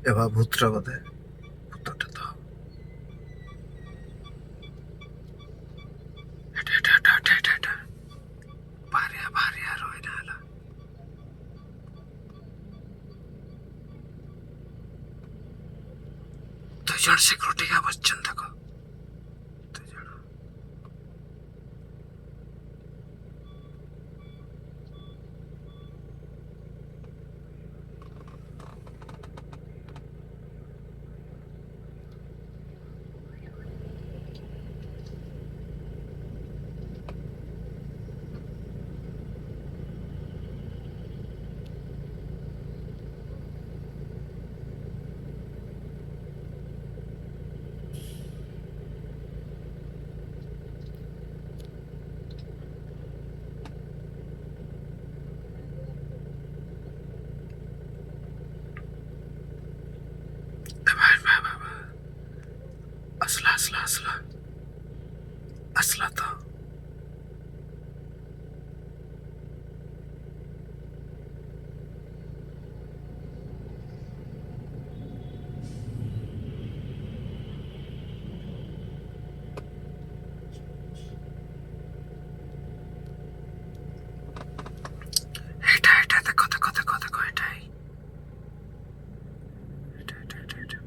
এবার ভূতটা বোধে ভূতটা তো এটা বাহারিয়া রয়ে না ହେଲା ଦୁଇ ଜଣ ସିକ୍ୟୁରିଟି ଗାର୍ଡ ବସିଛନ୍ତି ଦେଖ ଦୁଇ ଜଣ असला असला असला असला तो এটা দেখো দেখো দেখো দেখো এটাই এটা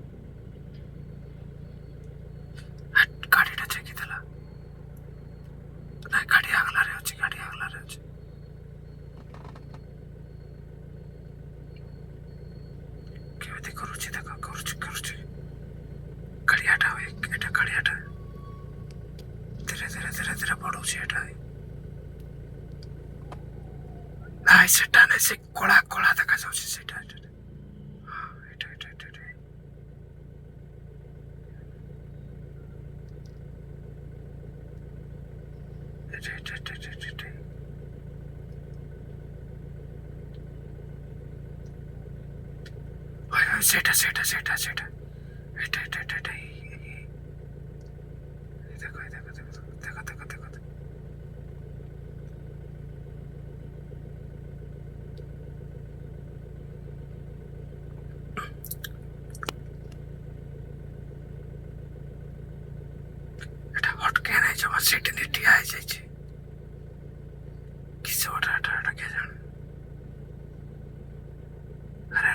গাড়িটা চেকি দেলা না গাড়ি আগলারে ଅଛି କେମିତି କରୁଛି ଦେଖ କରୁଛି ଗାଡ଼ିଆଟା ଏଟା ଗାଡ଼ିଆଟା ଧୀରେ ଧୀରେ ଧୀରେ ଧୀରେ ବଢୁଛି ଏଟା ନାଇଁ ସେଟା ନାଇଁ ସେ କଳା କଳା ଦେଖାଯାଉଛି ସେଇଟା ଏଟା সেটা সেটা সেটা সেটা এটা এটা এটা এটা দেখো দেখো দেখো দেখো দেখো দেখো এটা হটকে নাই জমা সেটা নিয়ে ঠিয়া হয়ে যাচ্ছে কিছু ওটা এটা এটা কে জানে আরে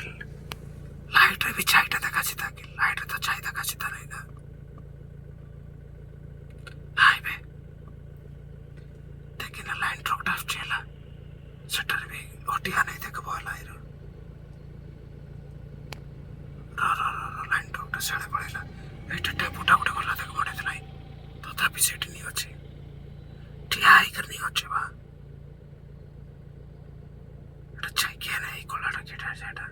লাইট ବି ଛାଇଟା ଦେଖାଛି ତାକି ଲାଇଟ୍ ତ ଛାଇ ଦେଖାଛି ତା ନାହିଁ ନା ହାଇବେ ଦେଖିନା ଲାଇନ୍ ଟ୍ରକଟା ଆସୁଛି ହେଲା ସେଠାରେ ବି ଅଟିଆ ନାହିଁ ଦେଖିବ ହେଲା ଲାଇନ୍ ଟ୍ରକଟା ସିଆଡ଼େ ପଳେଇଲା ଏଇଟା ଟେମ୍ପୁଟା ଗୋଟେ ଗଲା ଦେଖ ମନେ ନାହିଁ ତଥାପି ସେଠି ନି ଅଛି ଠିଆ ହେଇକରି ନି ଅଛି ବା ଏଟା ଛାଇକିଆ ନାହିଁ କଳାଟା କିଟା ସେଇଟା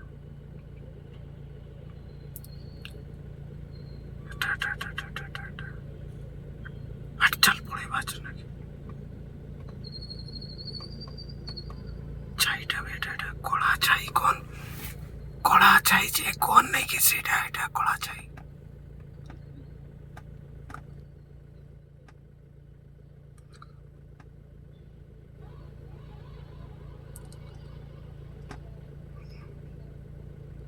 चल पड़े बाजू नाকি ছাইটা বেটা এটা কলা ছাই কোন কলা ছাই যে কোন নাকি সেটা এটা কলা ছাই